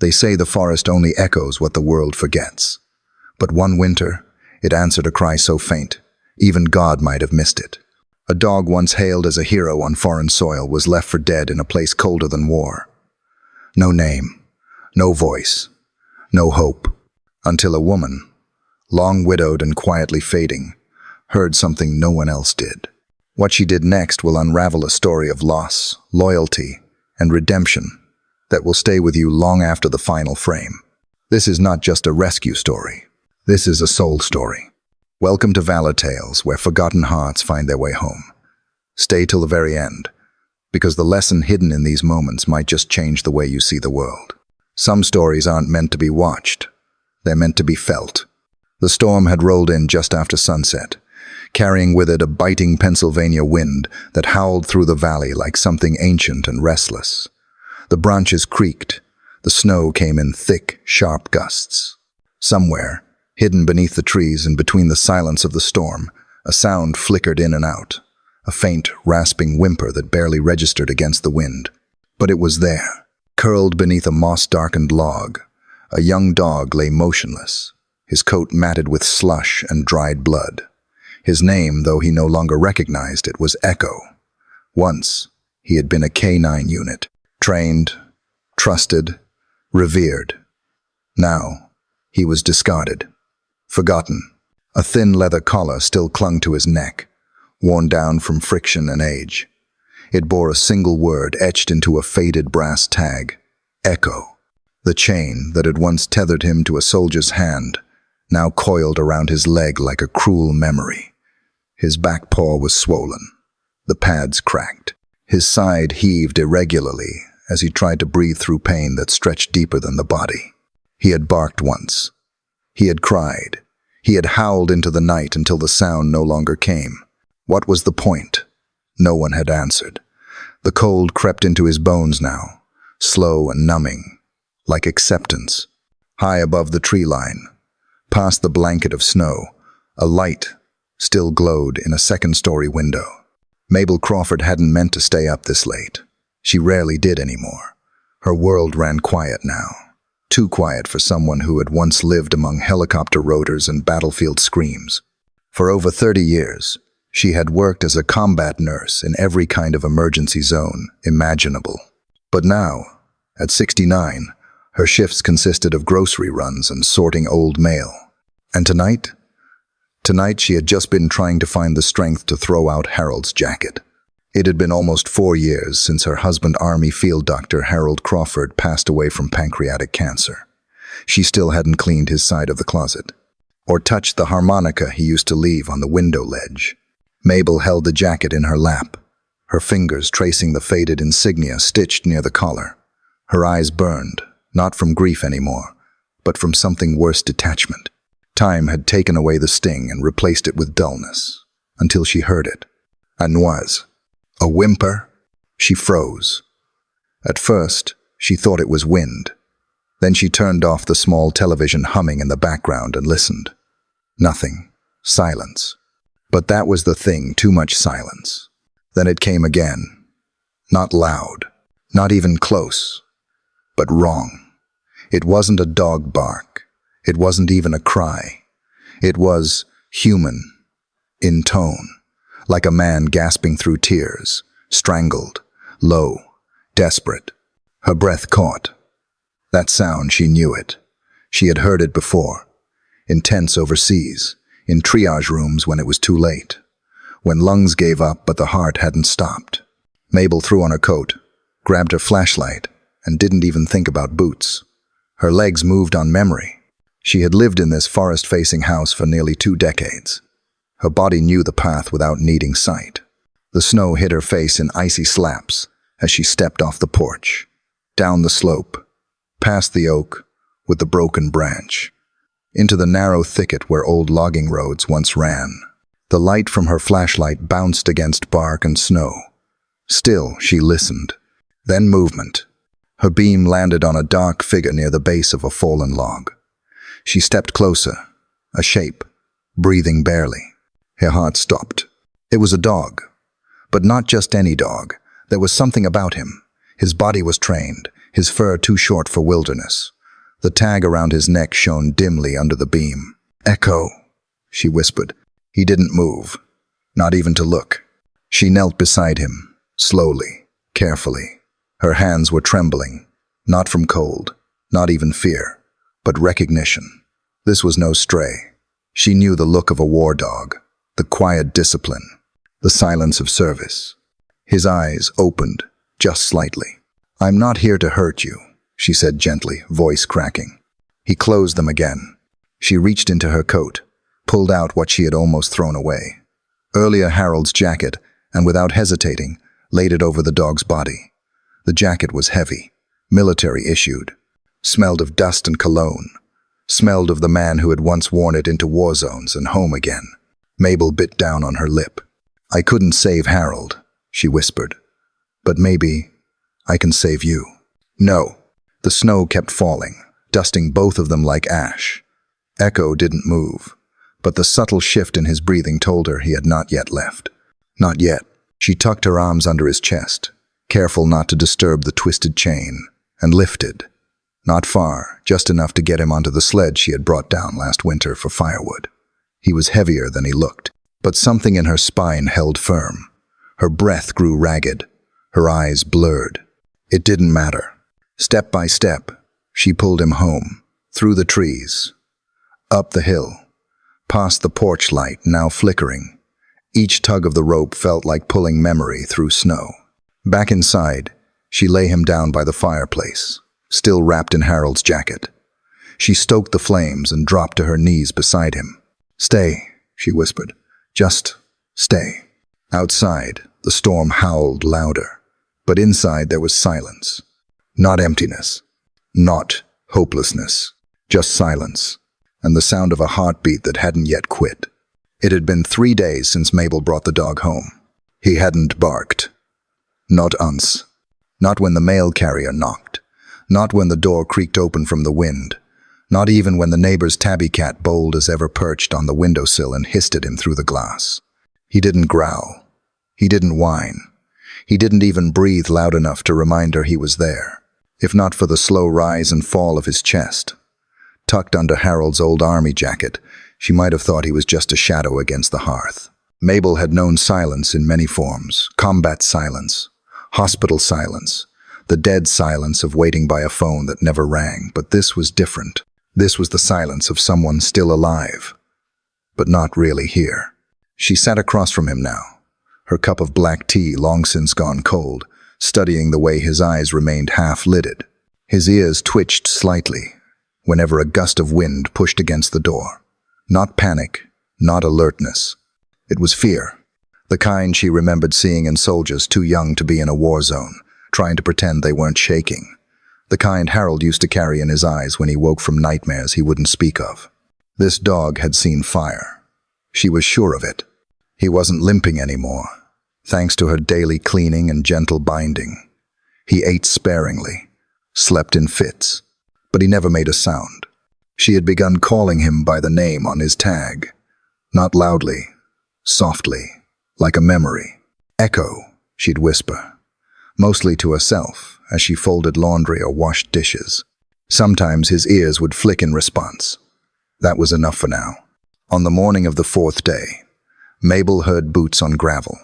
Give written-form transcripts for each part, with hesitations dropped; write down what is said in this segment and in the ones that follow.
They say the forest only echoes what the world forgets. But one winter, it answered a cry so faint, even God might have missed it. A dog once hailed as a hero on foreign soil was left for dead in a place colder than war. No name, no voice, no hope, until a woman, long widowed and quietly fading, heard something no one else did. What she did next will unravel a story of loss, loyalty, and redemption that will stay with you long after the final frame. This is not just a rescue story. This is a soul story. Welcome to Valor Tails, where forgotten hearts find their way home. Stay till the very end, because the lesson hidden in these moments might just change the way you see the world. Some stories aren't meant to be watched. They're meant to be felt. The storm had rolled in just after sunset, carrying with it a biting Pennsylvania wind that howled through the valley like something ancient and restless. The branches creaked. The snow came in thick, sharp gusts. Somewhere, hidden beneath the trees and between the silence of the storm, a sound flickered in and out, a faint, rasping whimper that barely registered against the wind. But it was there, curled beneath a moss-darkened log. A young dog lay motionless, his coat matted with slush and dried blood. His name, though he no longer recognized it, was Echo. Once, he had been a K-9 unit, trained, trusted, revered. Now, he was discarded, forgotten. A thin leather collar still clung to his neck, worn down from friction and age. It bore a single word etched into a faded brass tag: Echo. The chain that had once tethered him to a soldier's hand now coiled around his leg like a cruel memory. His back paw was swollen, the pads cracked. His side heaved irregularly as he tried to breathe through pain that stretched deeper than the body. He had barked once. He had cried. He had howled into the night until the sound no longer came. What was the point? No one had answered. The cold crept into his bones now, slow and numbing, like acceptance. High above the tree line, past the blanket of snow, a light still glowed in a second-story window. Mabel Crawford hadn't meant to stay up this late. She rarely did anymore. Her world ran quiet now. Too quiet for someone who had once lived among helicopter rotors and battlefield screams. For over 30 years, she had worked as a combat nurse in every kind of emergency zone imaginable. But now, at 69, her shifts consisted of grocery runs and sorting old mail. And tonight? Tonight she had just been trying to find the strength to throw out Harold's jacket. It had been almost 4 years since her husband, Army Field Doctor Harold Crawford, passed away from pancreatic cancer. She still hadn't cleaned his side of the closet, or touched the harmonica he used to leave on the window ledge. Mabel held the jacket in her lap, her fingers tracing the faded insignia stitched near the collar. Her eyes burned, not from grief anymore, but from something worse: detachment. Time had taken away the sting and replaced it with dullness, until she heard it. A noise. A whimper. She froze. At first, she thought it was wind. Then she turned off the small television humming in the background and listened. Nothing. Silence. But that was the thing, too much silence. Then it came again. Not loud. Not even close. But wrong. It wasn't a dog bark. It wasn't even a cry. It was human, in tone, like a man gasping through tears, strangled, low, desperate. Her breath caught. That sound, she knew it. She had heard it before, in tents overseas, in triage rooms when it was too late, when lungs gave up but the heart hadn't stopped. Mabel threw on her coat, grabbed her flashlight, and didn't even think about boots. Her legs moved on memory. She had lived in this forest-facing house for nearly 2 decades. Her body knew the path without needing sight. The snow hit her face in icy slaps as she stepped off the porch, down the slope, past the oak with the broken branch, into the narrow thicket where old logging roads once ran. The light from her flashlight bounced against bark and snow. Still, she listened. Then movement. Her beam landed on a dark figure near the base of a fallen log. She stepped closer, a shape, breathing barely. Her heart stopped. It was a dog. But not just any dog. There was something about him. His body was trained, his fur too short for wilderness. The tag around his neck shone dimly under the beam. "Echo," she whispered. He didn't move, not even to look. She knelt beside him, slowly, carefully. Her hands were trembling, not from cold, not even fear, but recognition. This was no stray. She knew the look of a war dog, the quiet discipline, the silence of service. His eyes opened, just slightly. "I'm not here to hurt you," she said gently, voice cracking. He closed them again. She reached into her coat, pulled out what she had almost thrown away. Earlier Harold's jacket, and without hesitating, laid it over the dog's body. The jacket was heavy, military issued, smelled of dust and cologne, smelled of the man who had once worn it into war zones and home again. Mabel bit down on her lip. "I couldn't save Harold," she whispered, "but maybe I can save you." "No." The snow kept falling, dusting both of them like ash. Echo didn't move, but the subtle shift in his breathing told her he had not yet left. Not yet. She tucked her arms under his chest, careful not to disturb the twisted chain, and lifted. Not far, just enough to get him onto the sled she had brought down last winter for firewood. He was heavier than he looked, but something in her spine held firm. Her breath grew ragged, her eyes blurred. It didn't matter. Step by step, she pulled him home, through the trees, up the hill, past the porch light now flickering. Each tug of the rope felt like pulling memory through snow. Back inside, she lay him down by the fireplace, still wrapped in Harold's jacket. She stoked the flames and dropped to her knees beside him. "Stay," she whispered. "Just stay." Outside, the storm howled louder, but inside there was silence. Not emptiness, not hopelessness, just silence, and the sound of a heartbeat that hadn't yet quit. It had been 3 days since Mabel brought the dog home. He hadn't barked. Not once. Not when the mail carrier knocked. Not when the door creaked open from the wind. Not even when the neighbor's tabby cat, bold as ever, perched on the windowsill and hissed at him through the glass. He didn't growl. He didn't whine. He didn't even breathe loud enough to remind her he was there, if not for the slow rise and fall of his chest. Tucked under Harold's old army jacket, she might have thought he was just a shadow against the hearth. Mabel had known silence in many forms: combat silence, hospital silence, the dead silence of waiting by a phone that never rang. But this was different. This was the silence of someone still alive, but not really here. She sat across from him now, her cup of black tea long since gone cold, studying the way his eyes remained half-lidded. His ears twitched slightly whenever a gust of wind pushed against the door. Not panic, not alertness. It was fear, the kind she remembered seeing in soldiers too young to be in a war zone, trying to pretend they weren't shaking. The kind Harold used to carry in his eyes when he woke from nightmares he wouldn't speak of. This dog had seen fire. She was sure of it. He wasn't limping anymore, thanks to her daily cleaning and gentle binding. He ate sparingly, slept in fits, but he never made a sound. She had begun calling him by the name on his tag, not loudly, softly, like a memory. "Echo," she'd whisper, mostly to herself as she folded laundry or washed dishes. Sometimes his ears would flick in response. That was enough for now. On the morning of the 4th day, Mabel heard boots on gravel.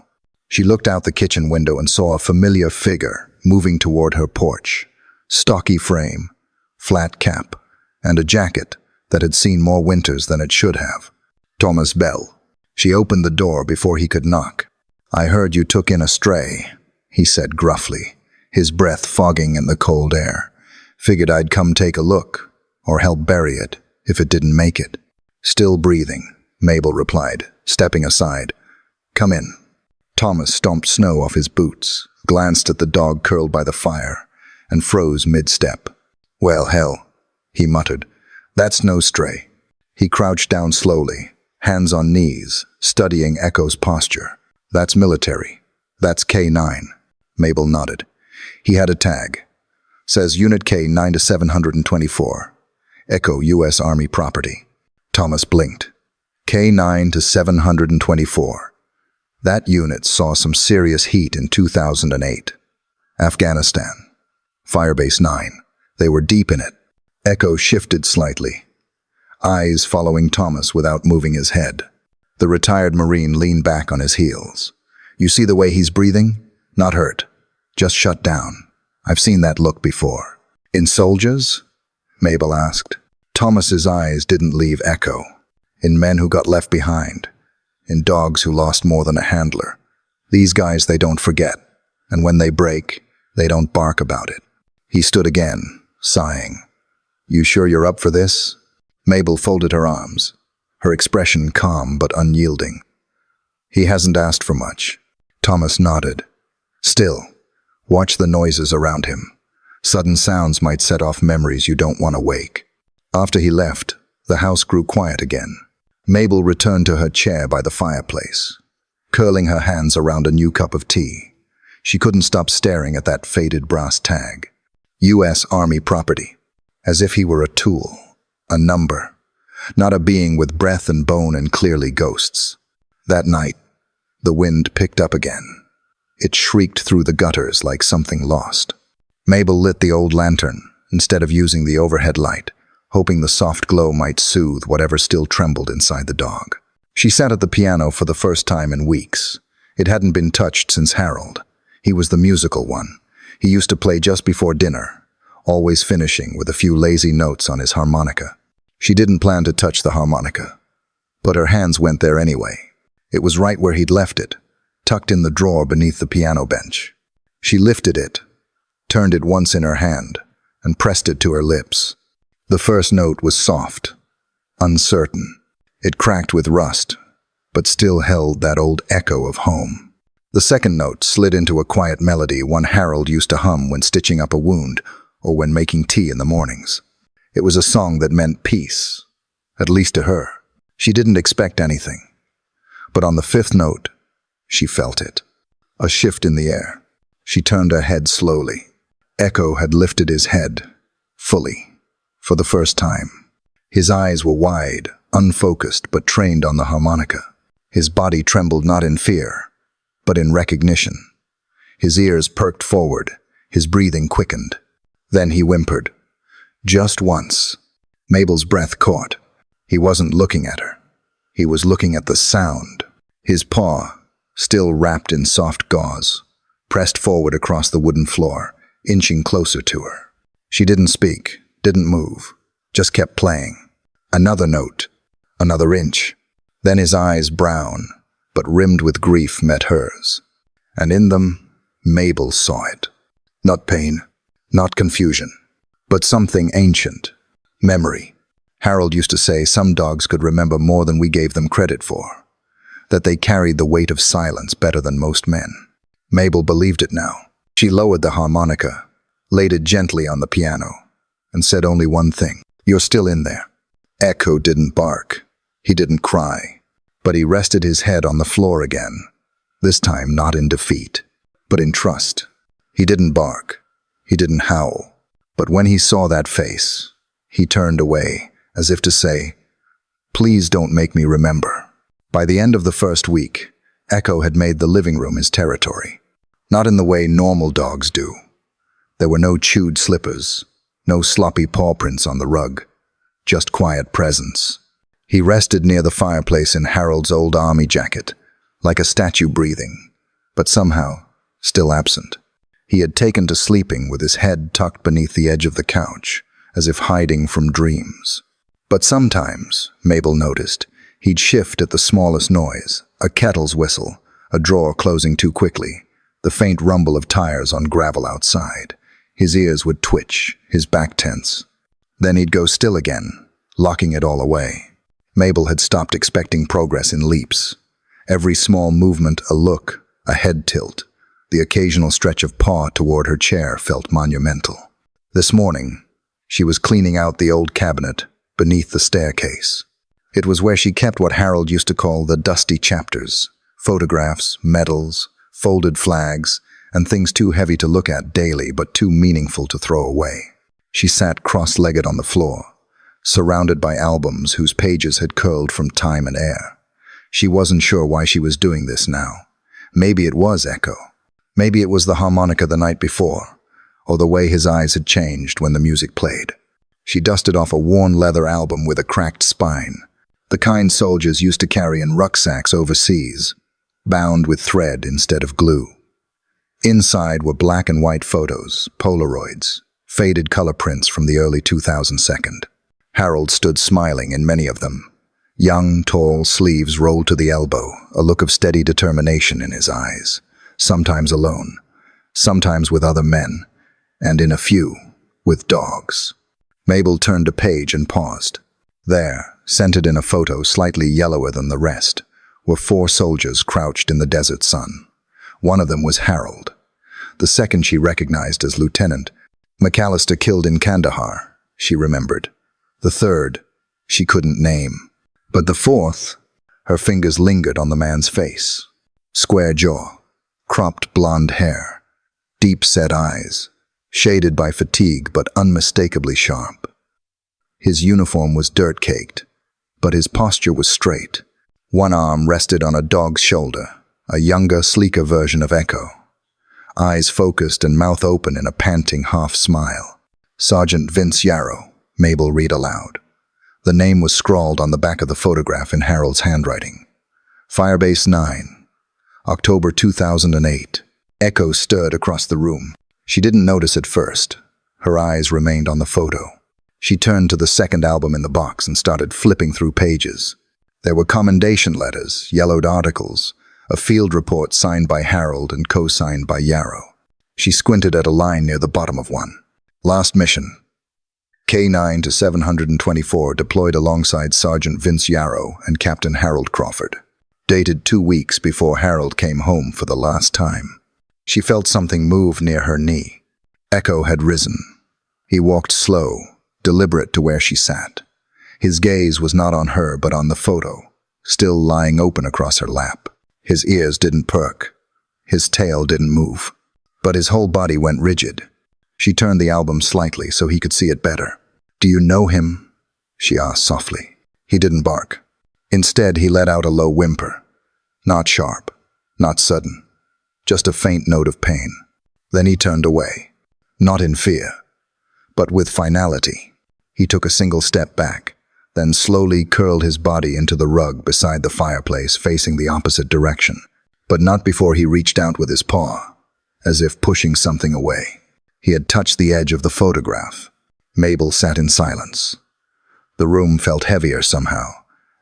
She looked out the kitchen window and saw a familiar figure moving toward her porch. Stocky frame, flat cap, and a jacket that had seen more winters than it should have. Thomas Bell. She opened the door before he could knock. "I heard you took in a stray," he said gruffly, his breath fogging in the cold air. "Figured I'd come take a look, or help bury it, if it didn't make it." "Still breathing," Mabel replied, stepping aside. "Come in." Thomas stomped snow off his boots, glanced at the dog curled by the fire, and froze mid-step. "Well, hell," he muttered. "That's no stray." He crouched down slowly, hands on knees, studying Echo's posture. "That's military. That's K9. Mabel nodded. He had a tag. Says Unit K 9 to 724. Echo U.S. Army property. Thomas blinked. K9 to 724. That unit saw some serious heat in 2008. Afghanistan. Firebase 9. They were deep in it. Echo shifted slightly, eyes following Thomas without moving his head. The retired Marine leaned back on his heels. You see the way he's breathing? Not hurt. Just shut down. I've seen that look before. In soldiers? Mabel asked. Thomas's eyes didn't leave Echo. In men who got left behind. In dogs who lost more than a handler. These guys they don't forget. And when they break, they don't bark about it. He stood again, sighing. You sure you're up for this? Mabel folded her arms, her expression calm but unyielding. He hasn't asked for much. Thomas nodded. Still, watch the noises around him. Sudden sounds might set off memories you don't want to wake. After he left, the house grew quiet again. Mabel returned to her chair by the fireplace, curling her hands around a new cup of tea. She couldn't stop staring at that faded brass tag. U.S. Army property. As if he were a tool, a number, not a being with breath and bone and clearly ghosts. That night, the wind picked up again. It shrieked through the gutters like something lost. Mabel lit the old lantern instead of using the overhead light, hoping the soft glow might soothe whatever still trembled inside the dog. She sat at the piano for the first time in weeks. It hadn't been touched since Harold. He was the musical one. He used to play just before dinner, always finishing with a few lazy notes on his harmonica. She didn't plan to touch the harmonica, but her hands went there anyway. It was right where he'd left it, tucked in the drawer beneath the piano bench. She lifted it, turned it once in her hand, and pressed it to her lips. The first note was soft, uncertain. It cracked with rust, but still held that old echo of home. The second note slid into a quiet melody one Harold used to hum when stitching up a wound or when making tea in the mornings. It was a song that meant peace, at least to her. She didn't expect anything. But on the fifth note, she felt it. A shift in the air. She turned her head slowly. Echo had lifted his head, fully, for the first time. His eyes were wide, unfocused, but trained on the harmonica. His body trembled not in fear, but in recognition. His ears perked forward, his breathing quickened. Then he whimpered. Just once. Mabel's breath caught. He wasn't looking at her. He was looking at the sound. His paw, still wrapped in soft gauze, pressed forward across the wooden floor, inching closer to her. She didn't speak, didn't move, just kept playing. Another note, another inch. Then his eyes, brown, but rimmed with grief, met hers. And in them, Mabel saw it. Not pain, not confusion, but something ancient. Memory. Harold used to say some dogs could remember more than we gave them credit for, that they carried the weight of silence better than most men. Mabel believed it now. She lowered the harmonica, laid it gently on the piano, and said only one thing. You're still in there. Echo didn't bark. He didn't cry. But he rested his head on the floor again, this time not in defeat, but in trust. He didn't bark. He didn't howl. But when he saw that face, he turned away, as if to say, please don't make me remember. By the end of the first week, Echo had made the living room his territory. Not in the way normal dogs do. There were no chewed slippers, no sloppy paw prints on the rug, just quiet presence. He rested near the fireplace in Harold's old army jacket, like a statue breathing, but somehow still absent. He had taken to sleeping with his head tucked beneath the edge of the couch, as if hiding from dreams. But sometimes, Mabel noticed, he'd shift at the smallest noise, a kettle's whistle, a drawer closing too quickly, the faint rumble of tires on gravel outside. His ears would twitch, his back tense. Then he'd go still again, locking it all away. Mabel had stopped expecting progress in leaps. Every small movement, a look, a head tilt, the occasional stretch of paw toward her chair felt monumental. This morning, she was cleaning out the old cabinet beneath the staircase. It was where she kept what Harold used to call the dusty chapters, photographs, medals, folded flags, and things too heavy to look at daily but too meaningful to throw away. She sat cross-legged on the floor, surrounded by albums whose pages had curled from time and air. She wasn't sure why she was doing this now. Maybe it was Echo. Maybe it was the harmonica the night before, or the way his eyes had changed when the music played. She dusted off a worn leather album with a cracked spine, the kind soldiers used to carry in rucksacks overseas, bound with thread instead of glue. Inside were black and white photos, Polaroids, faded color prints from the early 2002. Harold stood smiling in many of them. Young, tall, sleeves rolled to the elbow, a look of steady determination in his eyes, sometimes alone, sometimes with other men, and in a few, with dogs. Mabel turned a page and paused. There, centered in a photo slightly yellower than the rest, were 4 soldiers crouched in the desert sun. One of them was Harold. The second she recognized as Lieutenant McAllister, killed in Kandahar, she remembered. The third, she couldn't name. But the fourth, her fingers lingered on the man's face. Square jaw, cropped blonde hair, deep-set eyes, shaded by fatigue but unmistakably sharp. His uniform was dirt-caked, but his posture was straight. One arm rested on a dog's shoulder, a younger, sleeker version of Echo. Eyes focused and mouth open in a panting half-smile. Sergeant Vince Yarrow, Mabel read aloud. The name was scrawled on the back of the photograph in Harold's handwriting. Firebase 9, October 2008. Echo stirred across the room. She didn't notice at first. Her eyes remained on the photo. She turned to the second album in the box and started flipping through pages. There were commendation letters, yellowed articles, a field report signed by Harold and co-signed by Yarrow. She squinted at a line near the bottom of one. Last mission. K9 to 724 deployed alongside Sergeant Vince Yarrow and Captain Harold Crawford. Dated 2 weeks before Harold came home for the last time. She felt something move near her knee. Echo had risen. He walked slow, deliberate to where she sat. His gaze was not on her but on the photo, still lying open across her lap. His ears didn't perk. His tail didn't move. But his whole body went rigid. She turned the album slightly so he could see it better. "Do you know him?" she asked softly. He didn't bark. Instead, he let out a low whimper. Not sharp, not sudden, just a faint note of pain. Then he turned away, not in fear, but with finality. He took a single step back, then slowly curled his body into the rug beside the fireplace, facing the opposite direction, but not before he reached out with his paw, as if pushing something away. He had touched the edge of the photograph. Mabel sat in silence. The room felt heavier somehow,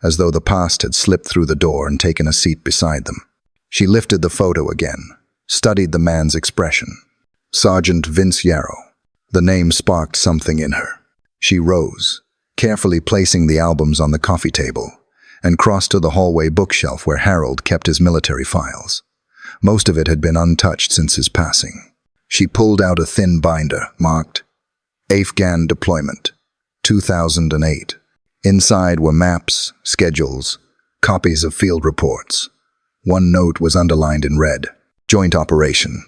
as though the past had slipped through the door and taken a seat beside them. She lifted the photo again, studied the man's expression. Sergeant Vince Yarrow. The name sparked something in her. She rose, carefully placing the albums on the coffee table, and crossed to the hallway bookshelf where Harold kept his military files. Most of it had been untouched since his passing. She pulled out a thin binder, marked Afghan Deployment, 2008. Inside were maps, schedules, copies of field reports. One note was underlined in red, Joint Operation,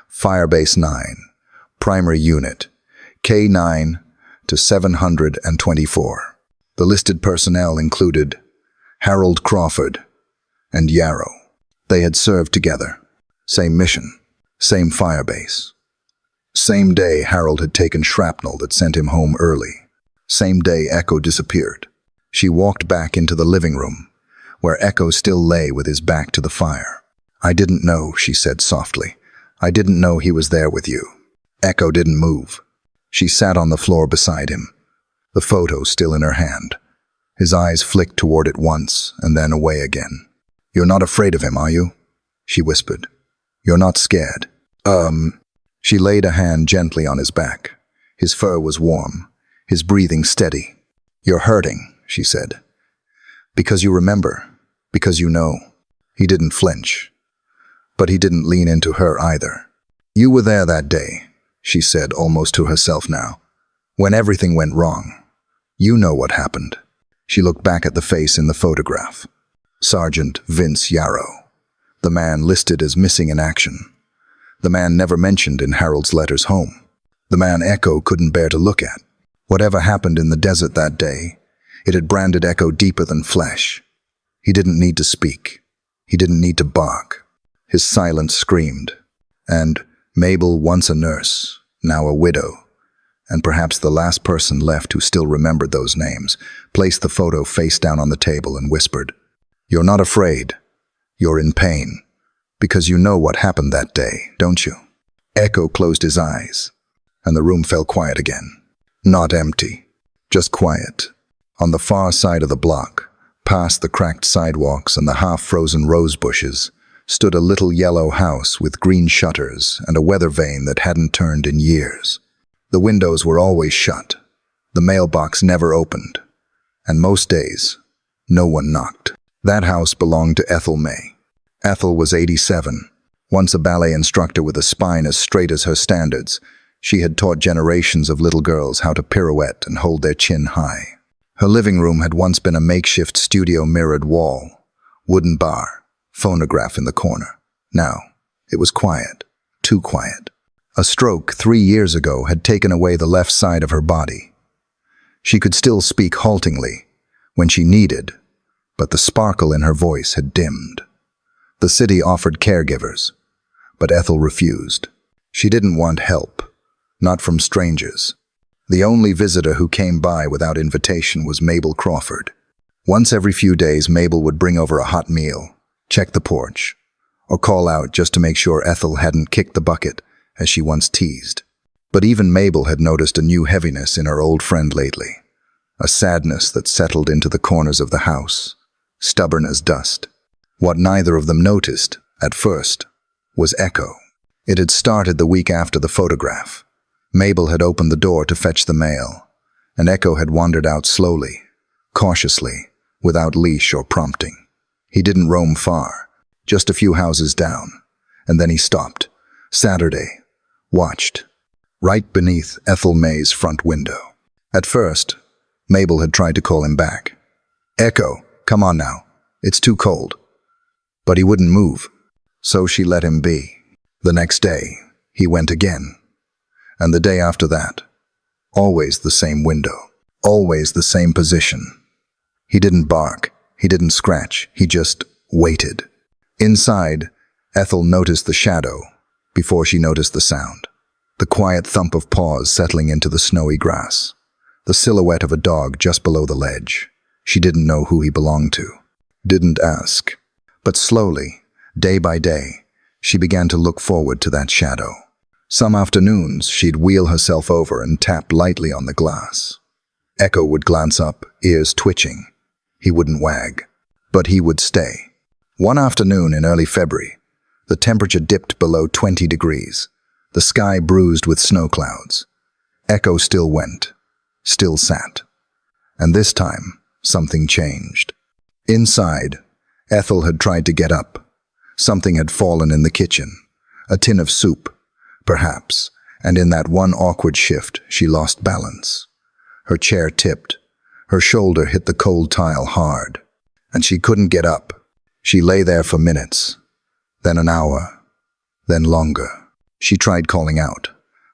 Firebase 9, Primary Unit, K9 to 724. The listed personnel included Harold Crawford and Yarrow. They had served together. Same mission, same firebase. Same day Harold had taken shrapnel that sent him home early. Same day Echo disappeared. She walked back into the living room, where Echo still lay with his back to the fire. "I didn't know," she said softly. "I didn't know he was there with you." Echo didn't move. She sat on the floor beside him, the photo still in her hand. His eyes flicked toward it once and then away again. "You're not afraid of him, are you?" she whispered. "You're not scared?" She laid a hand gently on his back. His fur was warm, his breathing steady. "You're hurting," she said. "Because you remember, because you know." He didn't flinch, but he didn't lean into her either. "You were there that day," she said almost to herself now, "when everything went wrong. You know what happened." She looked back at the face in the photograph. Sergeant Vince Yarrow, the man listed as missing in action. The man never mentioned in Harold's letters home. The man Echo couldn't bear to look at. Whatever happened in the desert that day, it had branded Echo deeper than flesh. He didn't need to speak. He didn't need to bark. His silence screamed. And Mabel, once a nurse, now a widow, and perhaps the last person left who still remembered those names, placed the photo face down on the table and whispered, "You're not afraid. You're in pain. Because you know what happened that day, don't you?" Echo closed his eyes, and the room fell quiet again. Not empty, just quiet. On the far side of the block, past the cracked sidewalks and the half-frozen rose bushes, stood a little yellow house with green shutters and a weather vane that hadn't turned in years. The windows were always shut, the mailbox never opened, and most days, no one knocked. That house belonged to Ethel May. Ethel was 87, once a ballet instructor with a spine as straight as her standards. She had taught generations of little girls how to pirouette and hold their chin high. Her living room had once been a makeshift studio mirrored wall, wooden bar, phonograph in the corner. Now, it was quiet, too quiet. A stroke 3 years ago had taken away the left side of her body. She could still speak haltingly when she needed, but the sparkle in her voice had dimmed. The city offered caregivers, but Ethel refused. She didn't want help, not from strangers. The only visitor who came by without invitation was Mabel Crawford. Once every few days, Mabel would bring over a hot meal, check the porch, or call out just to make sure Ethel hadn't kicked the bucket, as she once teased. But even Mabel had noticed a new heaviness in her old friend lately, a sadness that settled into the corners of the house, stubborn as dust. What neither of them noticed, at first, was Echo. It had started the week after the photograph. Mabel had opened the door to fetch the mail, and Echo had wandered out slowly, cautiously, without leash or prompting. He didn't roam far, just a few houses down, and then he stopped. Saturday, watched, right beneath Ethel May's front window. At first, Mabel had tried to call him back. "Echo, come on now, it's too cold." But he wouldn't move, so she let him be. The next day, he went again. And the day after that, always the same window, always the same position. He didn't bark, he didn't scratch, he just waited. Inside, Ethel noticed the shadow before she noticed the sound. The quiet thump of paws settling into the snowy grass. The silhouette of a dog just below the ledge. She didn't know who he belonged to. Didn't ask. But slowly, day by day, she began to look forward to that shadow. Some afternoons, she'd wheel herself over and tap lightly on the glass. Echo would glance up, ears twitching. He wouldn't wag, but he would stay. One afternoon in early February, the temperature dipped below 20 degrees, the sky bruised with snow clouds. Echo still went, still sat. And this time, something changed. Inside, Ethel had tried to get up. Something had fallen in the kitchen, a tin of soup, perhaps, and in that one awkward shift, she lost balance. Her chair tipped, her shoulder hit the cold tile hard, and she couldn't get up. She lay there for minutes, then an hour, then longer. She tried calling out,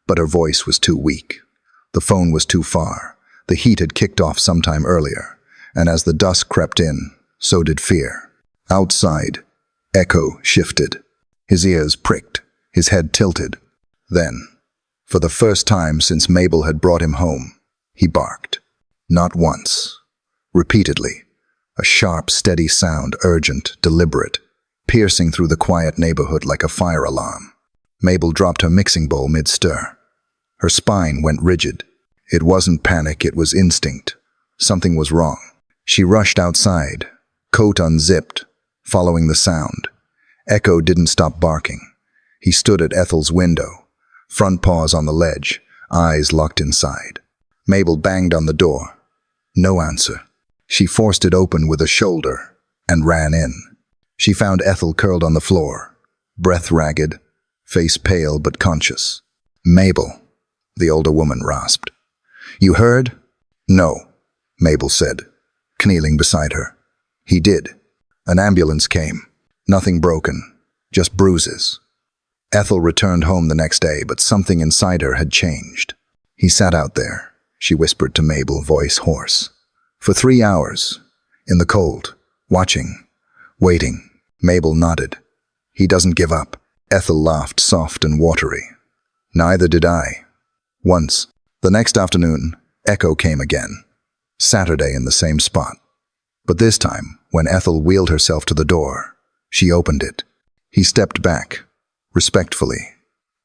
but her voice was too weak. The phone was too far. The heat had kicked off sometime earlier, and as the dusk crept in, so did fear. Outside, Echo shifted. His ears pricked, his head tilted. Then, for the first time since Mabel had brought him home, he barked. Not once, repeatedly. A sharp, steady sound, urgent, deliberate, piercing through the quiet neighborhood like a fire alarm. Mabel dropped her mixing bowl mid-stir. Her spine went rigid. It wasn't panic, it was instinct. Something was wrong. She rushed outside, coat unzipped, following the sound. Echo didn't stop barking. He stood at Ethel's window, front paws on the ledge, eyes locked inside. Mabel banged on the door. No answer. She forced it open with a shoulder and ran in. She found Ethel curled on the floor, breath ragged, face pale but conscious. "Mabel," the older woman rasped. "You heard?" "No," Mabel said, kneeling beside her. He did. An ambulance came. Nothing broken, just bruises. Ethel returned home the next day, but something inside her had changed. "He sat out there," she whispered to Mabel, voice hoarse. "For 3 hours, in the cold, watching, waiting." Mabel nodded. "He doesn't give up." Ethel laughed, soft and watery. "Neither did I. Once. The next afternoon, Echo came again. Saturday in the same spot. But this time, when Ethel wheeled herself to the door, she opened it. He stepped back, respectfully,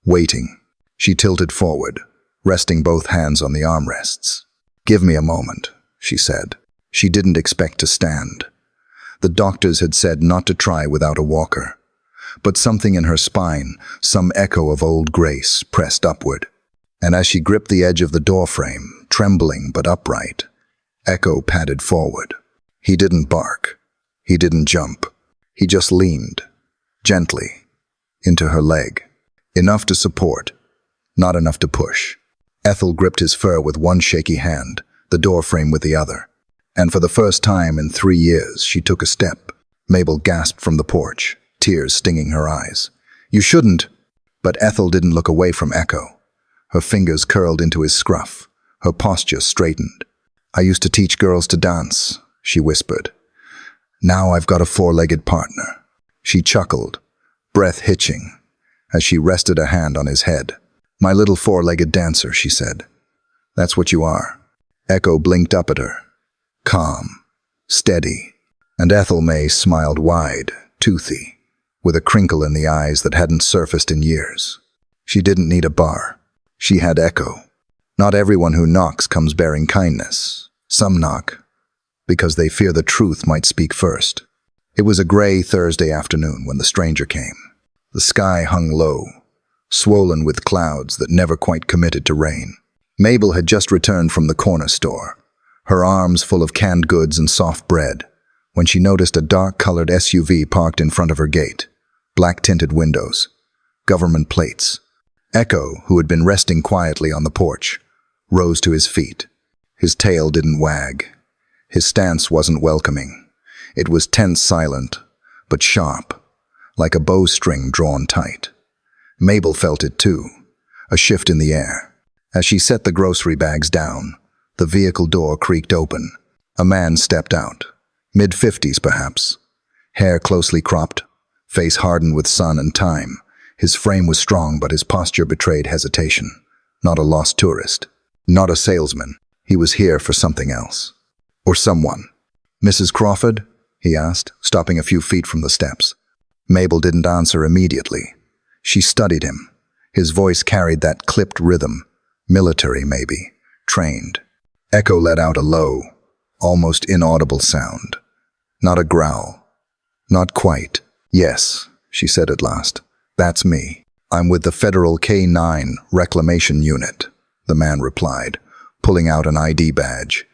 waiting. She tilted forward, resting both hands on the armrests. "Give me a moment," she said. She didn't expect to stand. The doctors had said not to try without a walker. But something in her spine, some echo of old grace, pressed upward. And as she gripped the edge of the doorframe, trembling but upright, Echo padded forward. He didn't bark. He didn't jump. He just leaned, gently, into her leg. Enough to support, not enough to push. Ethel gripped his fur with one shaky hand, the doorframe with the other. And for the first time in 3 years, she took a step. Mabel gasped from the porch, tears stinging her eyes. "You shouldn't." But Ethel didn't look away from Echo. Her fingers curled into his scruff. Her posture straightened. "I used to teach girls to dance," she whispered. "Now I've got a 4-legged partner." She chuckled, breath hitching, as she rested a hand on his head. "My little 4-legged dancer," she said. "That's what you are." Echo blinked up at her. Calm, steady, and Ethel May smiled wide, toothy, with a crinkle in the eyes that hadn't surfaced in years. She didn't need a bar. She had Echo. Not everyone who knocks comes bearing kindness. Some knock because they fear the truth might speak first. It was a gray Thursday afternoon when the stranger came. The sky hung low, swollen with clouds that never quite committed to rain. Mabel had just returned from the corner store, her arms full of canned goods and soft bread, when she noticed a dark-colored SUV parked in front of her gate, black-tinted windows, government plates. Echo, who had been resting quietly on the porch, rose to his feet. His tail didn't wag. His stance wasn't welcoming. It was tense, silent, but sharp, like a bowstring drawn tight. Mabel felt it too, a shift in the air. As she set the grocery bags down, the vehicle door creaked open. A man stepped out, mid-50s perhaps, hair closely cropped, face hardened with sun and time. His frame was strong, but his posture betrayed hesitation. Not a lost tourist, not a salesman. He was here for something else. Or someone. "Mrs. Crawford?" he asked, stopping a few feet from the steps. Mabel didn't answer immediately. She studied him. His voice carried that clipped rhythm, military maybe, trained. Echo let out a low, almost inaudible sound. Not a growl. Not quite. "Yes," she said at last. "That's me. I'm with the Federal K-9 Reclamation Unit," the man replied, pulling out an ID badge.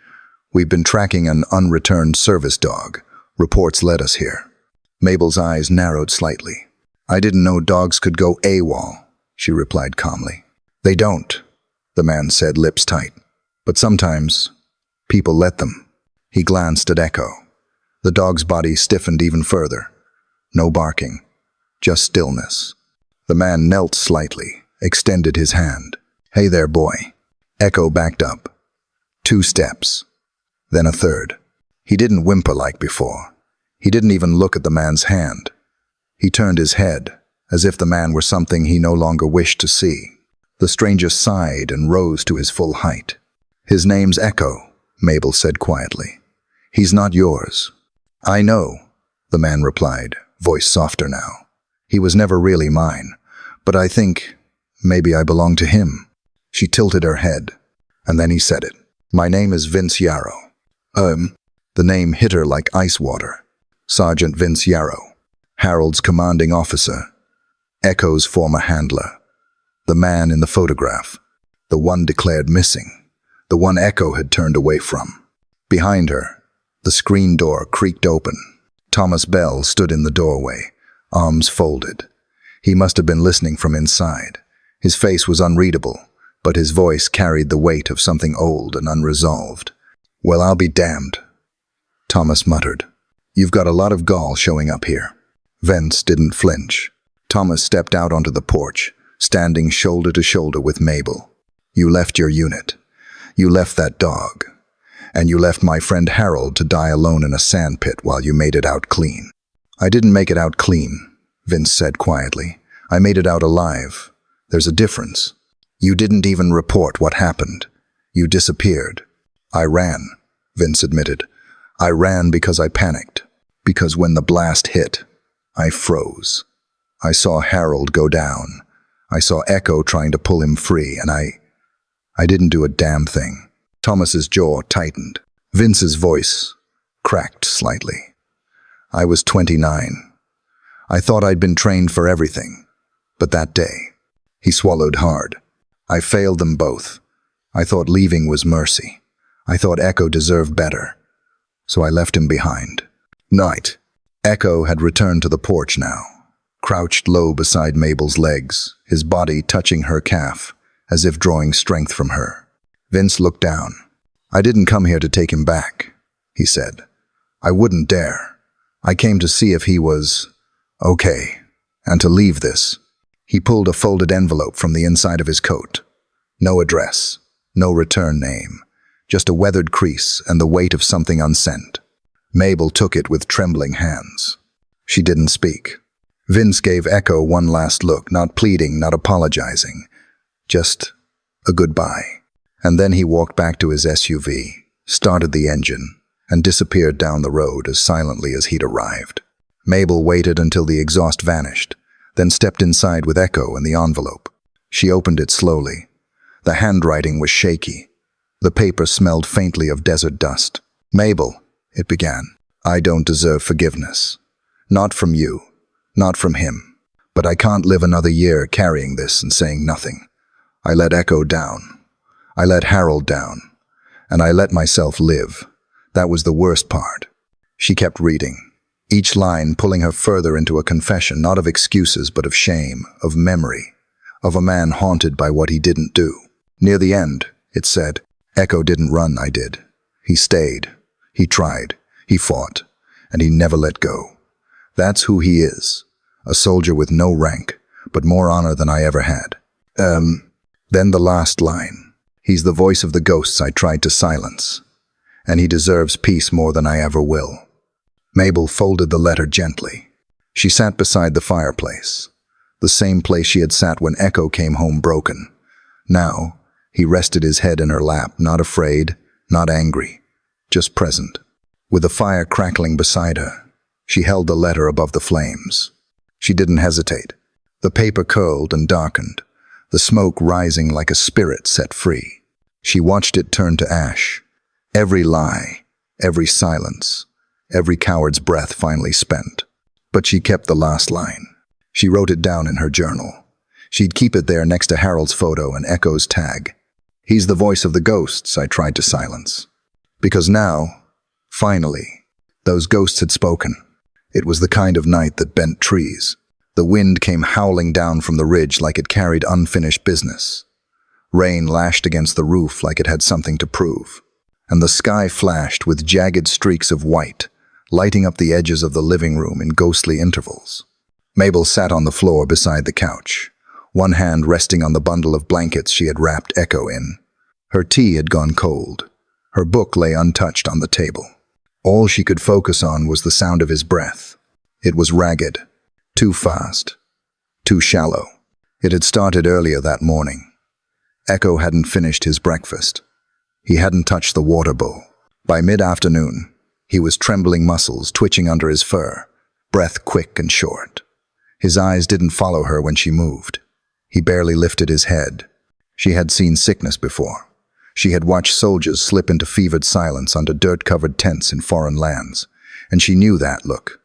"We've been tracking an unreturned service dog. Reports led us here." Mabel's eyes narrowed slightly. "I didn't know dogs could go AWOL," she replied calmly. "They don't," the man said, lips tight. "But sometimes, people let them." He glanced at Echo. The dog's body stiffened even further. No barking, just stillness. The man knelt slightly, extended his hand. "Hey there, boy." Echo backed up. 2 steps, then a third. He didn't whimper like before. He didn't even look at the man's hand. He turned his head, as if the man were something he no longer wished to see. The stranger sighed and rose to his full height. "His name's Echo," Mabel said quietly. "He's not yours." "I know," the man replied, voice softer now. "He was never really mine, but I think maybe I belong to him." She tilted her head, and then he said it. "My name is Vince Yarrow." The name hit her like ice water. Sergeant Vince Yarrow, Harold's commanding officer, Echo's former handler, the man in the photograph, the one declared missing, the one Echo had turned away from. Behind her, the screen door creaked open. Thomas Bell stood in the doorway, arms folded. He must have been listening from inside. His face was unreadable, but his voice carried the weight of something old and unresolved. "Well, I'll be damned," Thomas muttered. "You've got a lot of gall showing up here." Vince didn't flinch. Thomas stepped out onto the porch, standing shoulder to shoulder with Mabel. "You left your unit. You left that dog. And you left my friend Harold to die alone in a sandpit while you made it out clean." "I didn't make it out clean," Vince said quietly. "I made it out alive. There's a difference." You didn't even report what happened. You disappeared. I ran, Vince admitted. I ran because I panicked. Because when the blast hit, I froze. I saw Harold go down. I saw Echo trying to pull him free, and I didn't do a damn thing. Thomas's jaw tightened. Vince's voice cracked slightly. I was 29. I thought I'd been trained for everything. But that day, he swallowed hard. I failed them both. I thought leaving was mercy. I thought Echo deserved better. So I left him behind. Night. Echo had returned to the porch now, crouched low beside Mabel's legs, his body touching her calf, as if drawing strength from her. Vince looked down. I didn't come here to take him back, he said. I wouldn't dare. I came to see if he was okay, and to leave this. He pulled a folded envelope from the inside of his coat. No address, no return name, just a weathered crease and the weight of something unsent. Mabel took it with trembling hands. She didn't speak. Vince gave Echo one last look, not pleading, not apologizing, just a goodbye. And then he walked back to his SUV, started the engine, and disappeared down the road as silently as he'd arrived. Mabel waited until the exhaust vanished, then stepped inside with Echo and the envelope. She opened it slowly. The handwriting was shaky. The paper smelled faintly of desert dust. Mabel, it began, I don't deserve forgiveness. Not from you, not from him. But I can't live another year carrying this and saying nothing. I let Echo down. I let Harold down. And I let myself live. That was the worst part. She kept reading, each line pulling her further into a confession, not of excuses but of shame, of memory, of a man haunted by what he didn't do. Near the end, it said, Echo didn't run, I did. He stayed. He tried. He fought. And he never let go. That's who he is. A soldier with no rank, but more honor than I ever had. Then the last line. He's the voice of the ghosts I tried to silence. And he deserves peace more than I ever will. Mabel folded the letter gently. She sat beside the fireplace, the same place she had sat when Echo came home broken. Now, he rested his head in her lap, not afraid, not angry, just present. With the fire crackling beside her, she held the letter above the flames. She didn't hesitate. The paper curled and darkened, the smoke rising like a spirit set free. She watched it turn to ash. Every lie, every silence, every coward's breath finally spent. But she kept the last line. She wrote it down in her journal. She'd keep it there next to Harold's photo and Echo's tag. He's the voice of the ghosts I tried to silence. Because now, finally, those ghosts had spoken. It was the kind of night that bent trees. The wind came howling down from the ridge like it carried unfinished business. Rain lashed against the roof like it had something to prove. And the sky flashed with jagged streaks of white, lighting up the edges of the living room in ghostly intervals. Mabel sat on the floor beside the couch, one hand resting on the bundle of blankets she had wrapped Echo in. Her tea had gone cold. Her book lay untouched on the table. All she could focus on was the sound of his breath. It was ragged, too fast, too shallow. It had started earlier that morning. Echo hadn't finished his breakfast. He hadn't touched the water bowl. By mid-afternoon, he was trembling muscles twitching under his fur, breath quick and short. His eyes didn't follow her when she moved. He barely lifted his head. She had seen sickness before. She had watched soldiers slip into fevered silence under dirt-covered tents in foreign lands, and she knew that look.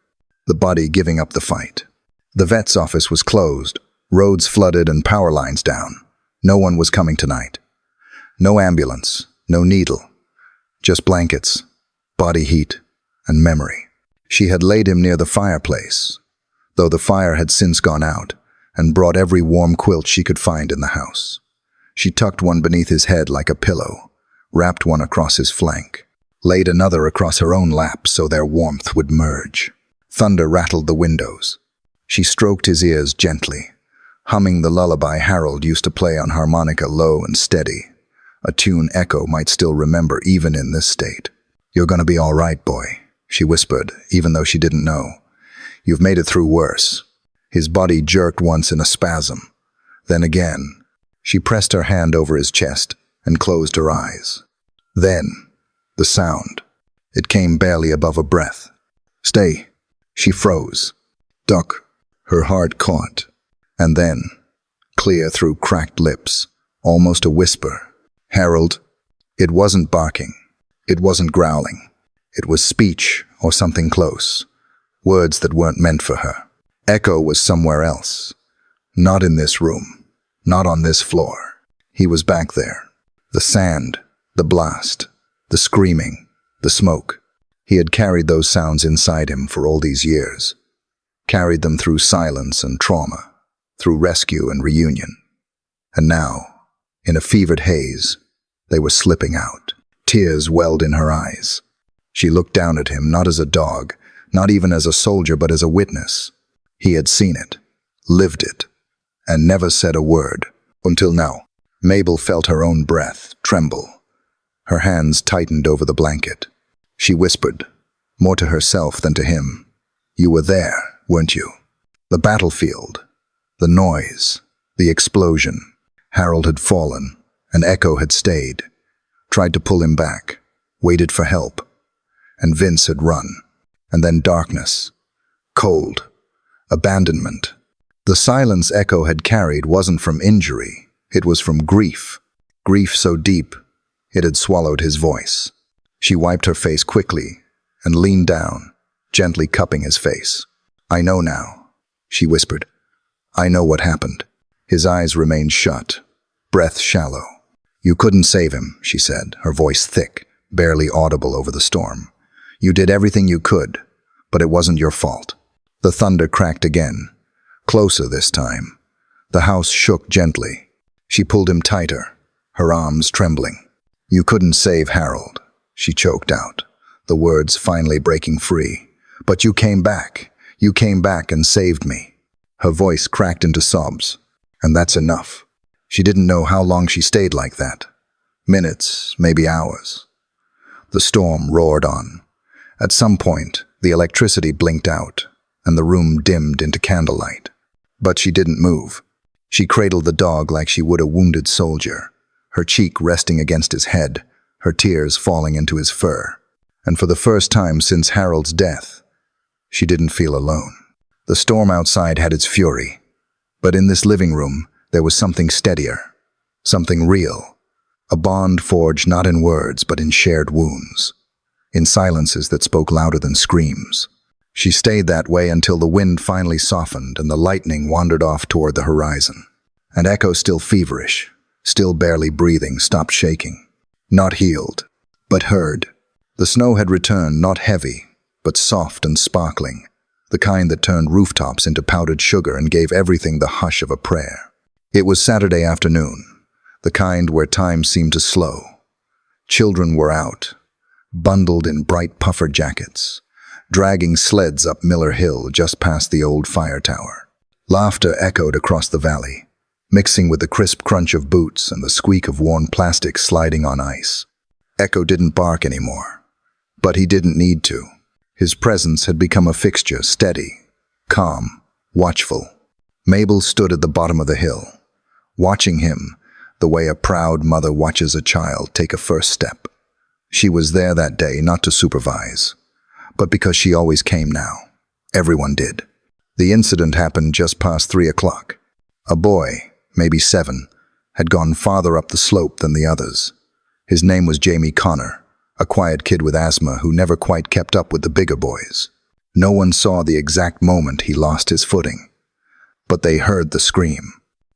The body giving up the fight. The vet's office was closed, roads flooded and power lines down. No one was coming tonight. No ambulance, no needle. Just blankets, body heat, and memory. She had laid him near the fireplace, though the fire had since gone out, and brought every warm quilt she could find in the house. She tucked one beneath his head like a pillow, wrapped one across his flank, laid another across her own lap so their warmth would merge. Thunder rattled the windows. She stroked his ears gently, humming the lullaby Harold used to play on harmonica low and steady, a tune Echo might still remember even in this state. "You're gonna be all right, boy," she whispered, even though she didn't know. "You've made it through worse." His body jerked once in a spasm, then again, She pressed her hand over his chest and closed her eyes. Then, the sound. It came barely above a breath. Stay. She froze. Duck. Her heart caught. And then, clear through cracked lips, almost a whisper. Harold. It wasn't barking. It wasn't growling. It was speech or something close. Words that weren't meant for her. Echo was somewhere else. Not in this room. Not on this floor. He was back there. The sand, the blast, the screaming, the smoke. He had carried those sounds inside him for all these years. Carried them through silence and trauma, through rescue and reunion. And now, in a fevered haze, they were slipping out. Tears welled in her eyes. She looked down at him, not as a dog, not even as a soldier, but as a witness. He had seen it, lived it, and never said a word, until now. Mabel felt her own breath tremble. Her hands tightened over the blanket. She whispered, more to herself than to him. You were there, weren't you? The battlefield, the noise, the explosion. Harold had fallen, and Echo had stayed. Tried to pull him back, waited for help. And Vince had run. And then darkness. Cold. Abandonment. The silence Echo had carried wasn't from injury. It was from grief. Grief so deep, it had swallowed his voice. She wiped her face quickly and leaned down, gently cupping his face. I know now, she whispered. I know what happened. His eyes remained shut, breath shallow. You couldn't save him, she said, her voice thick, barely audible over the storm. You did everything you could, but it wasn't your fault. The thunder cracked again, closer this time. The house shook gently. She pulled him tighter, her arms trembling. You couldn't save Harold, she choked out, the words finally breaking free. But you came back. You came back and saved me. Her voice cracked into sobs. And that's enough. She didn't know how long she stayed like that. Minutes, maybe hours. The storm roared on. At some point, the electricity blinked out, and the room dimmed into candlelight. But she didn't move. She cradled the dog like she would a wounded soldier, her cheek resting against his head, her tears falling into his fur. And for the first time since Harold's death, she didn't feel alone. The storm outside had its fury, but in this living room, there was something steadier, something real, a bond forged not in words but in shared wounds, in silences that spoke louder than screams. She stayed that way until the wind finally softened and the lightning wandered off toward the horizon. And Echo, still feverish, still barely breathing, stopped shaking. Not healed, but heard. The snow had returned, not heavy, but soft and sparkling, the kind that turned rooftops into powdered sugar and gave everything the hush of a prayer. It was Saturday afternoon, the kind where time seemed to slow. Children were out, bundled in bright puffer jackets, dragging sleds up Miller Hill just past the old fire tower. Laughter echoed across the valley, mixing with the crisp crunch of boots and the squeak of worn plastic sliding on ice. Echo didn't bark anymore, but he didn't need to. His presence had become a fixture, steady, calm, watchful. Mabel stood at the bottom of the hill, watching him the way a proud mother watches a child take a first step. She was there that day not to supervise, but because she always came now. Everyone did. The incident happened just past 3 o'clock. A boy, maybe 7, had gone farther up the slope than the others. His name was Jamie Connor, a quiet kid with asthma who never quite kept up with the bigger boys. No one saw the exact moment he lost his footing, but they heard the scream.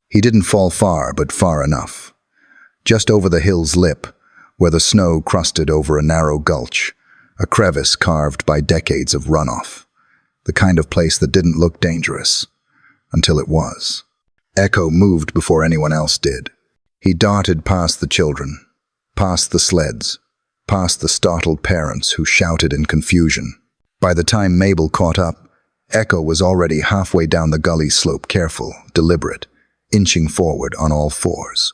He didn't fall far, but far enough. Just over the hill's lip, where the snow crusted over a narrow gulch, a crevice carved by decades of runoff, the kind of place that didn't look dangerous, until it was. Echo moved before anyone else did. He darted past the children, past the sleds, past the startled parents who shouted in confusion. By the time Mabel caught up, Echo was already halfway down the gully slope, careful, deliberate, inching forward on all fours.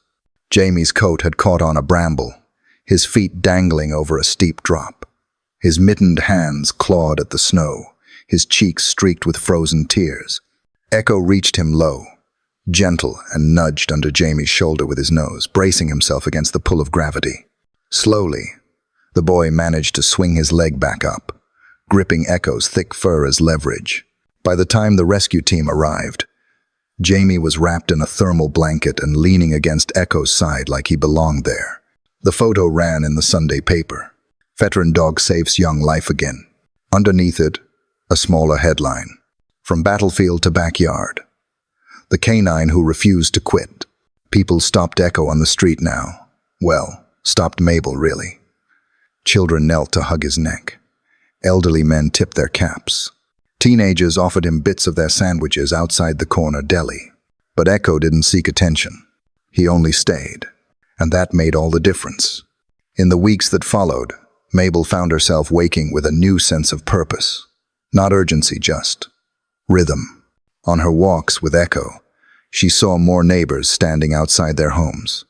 Jamie's coat had caught on a bramble, his feet dangling over a steep drop. His mittened hands clawed at the snow, his cheeks streaked with frozen tears. Echo reached him low, gentle and nudged under Jamie's shoulder with his nose, bracing himself against the pull of gravity. Slowly, the boy managed to swing his leg back up, gripping Echo's thick fur as leverage. By the time the rescue team arrived, Jamie was wrapped in a thermal blanket and leaning against Echo's side like he belonged there. The photo ran in the Sunday paper. "Veteran dog saves young life again." Underneath it, a smaller headline. "From battlefield to backyard. The canine who refused to quit." People stopped Echo on the street now. Well, stopped Mabel, really. Children knelt to hug his neck. Elderly men tipped their caps. Teenagers offered him bits of their sandwiches outside the corner deli. But Echo didn't seek attention. He only stayed. And that made all the difference. In the weeks that followed, Mabel found herself waking with a new sense of purpose. Not urgency, just rhythm. On her walks with Echo, she saw more neighbors standing outside their homes.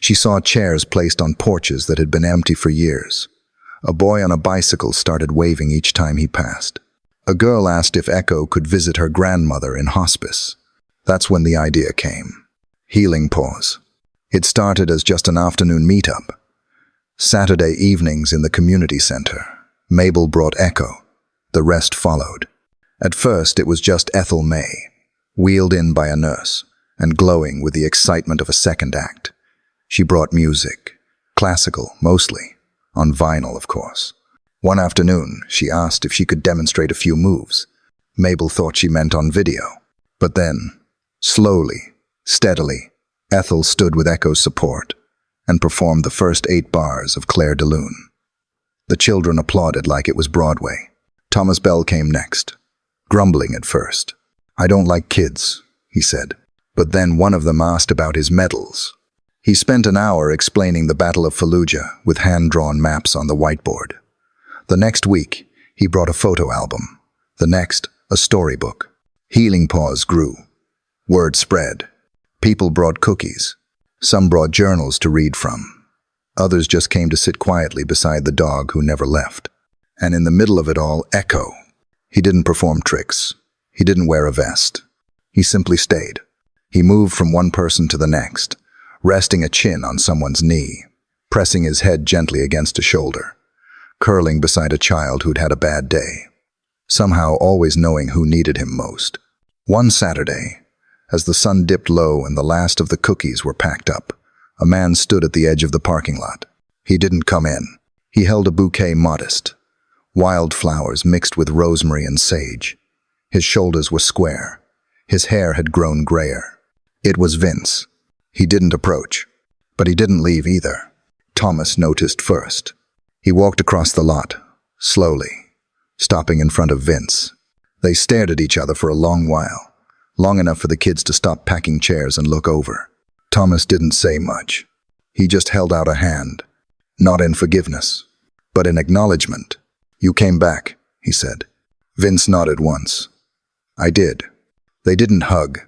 She saw chairs placed on porches that had been empty for years. A boy on a bicycle started waving each time he passed. A girl asked if Echo could visit her grandmother in hospice. That's when the idea came. Healing Pause. It started as just an afternoon meetup. Saturday evenings in the community center. Mabel brought Echo. The rest followed. At first, it was just Ethel May, wheeled in by a nurse, and glowing with the excitement of a second act. She brought music, classical mostly, on vinyl, of course. One afternoon, she asked if she could demonstrate a few moves. Mabel thought she meant on video. But then, slowly, steadily, Ethel stood with Echo's support and performed the first 8 bars of Claire de Lune. The children applauded like it was Broadway. Thomas Bell came next, grumbling at first. "I don't like kids," he said. But then one of them asked about his medals. He spent an hour explaining the Battle of Fallujah with hand-drawn maps on the whiteboard. The next week, he brought a photo album. The next, a storybook. Healing Pause grew. Word spread. People brought cookies. Some brought journals to read from. Others just came to sit quietly beside the dog who never left. And in the middle of it all, Echo. He didn't perform tricks. He didn't wear a vest. He simply stayed. He moved from one person to the next, resting a chin on someone's knee, pressing his head gently against a shoulder, curling beside a child who'd had a bad day, somehow always knowing who needed him most. One Saturday, as the sun dipped low and the last of the cookies were packed up, a man stood at the edge of the parking lot. He didn't come in. He held a bouquet modest, wildflowers mixed with rosemary and sage. His shoulders were square. His hair had grown grayer. It was Vince. He didn't approach, but he didn't leave either. Thomas noticed first. He walked across the lot, slowly, stopping in front of Vince. They stared at each other for a long while, long enough for the kids to stop packing chairs and look over. Thomas didn't say much. He just held out a hand, not in forgiveness, but in acknowledgement. "You came back," he said. Vince nodded once. "I did." They didn't hug.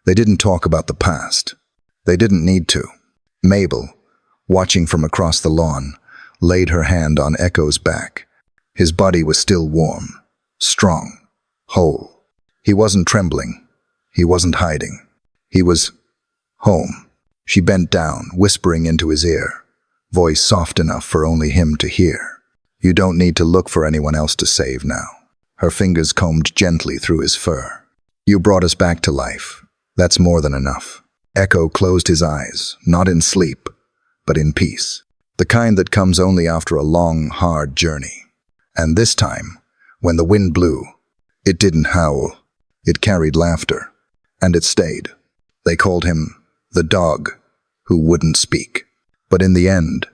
They didn't talk about the past. They didn't need to. Mabel, watching from across the lawn, laid her hand on Echo's back. His body was still warm, strong, whole. He wasn't trembling. He wasn't hiding. He was home. She bent down, whispering into his ear, voice soft enough for only him to hear. "You don't need to look for anyone else to save now." Her fingers combed gently through his fur. "You brought us back to life. That's more than enough." Echo closed his eyes, not in sleep, but in peace. The kind that comes only after a long, hard journey. And this time, when the wind blew, it didn't howl. It carried laughter. And it stayed. They called him the dog who wouldn't speak. But in the end,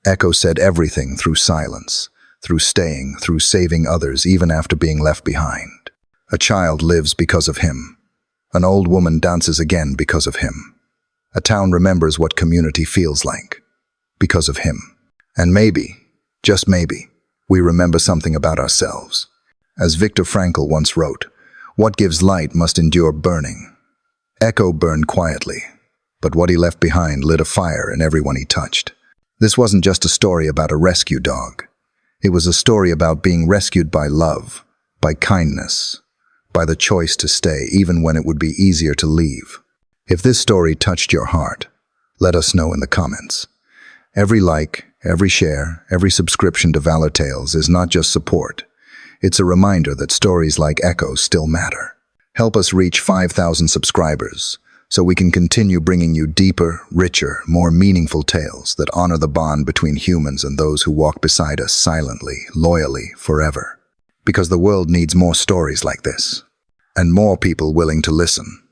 Echo said everything through silence, through staying, through saving others even after being left behind. A child lives because of him. An old woman dances again because of him. A town remembers what community feels like because of him. And maybe, just maybe, we remember something about ourselves. As Viktor Frankl once wrote, "What gives light must endure burning." Echo burned quietly, but what he left behind lit a fire in everyone he touched. This wasn't just a story about a rescue dog. It was a story about being rescued by love, by kindness, by the choice to stay even when it would be easier to leave. If this story touched your heart, let us know in the comments. Every like, every share, every subscription to Valor Tails is not just support. It's a reminder that stories like Echoes still matter. Help us reach 5,000 subscribers so we can continue bringing you deeper, richer, more meaningful tales that honor the bond between humans and those who walk beside us silently, loyally, forever. Because the world needs more stories like this, and more people willing to listen.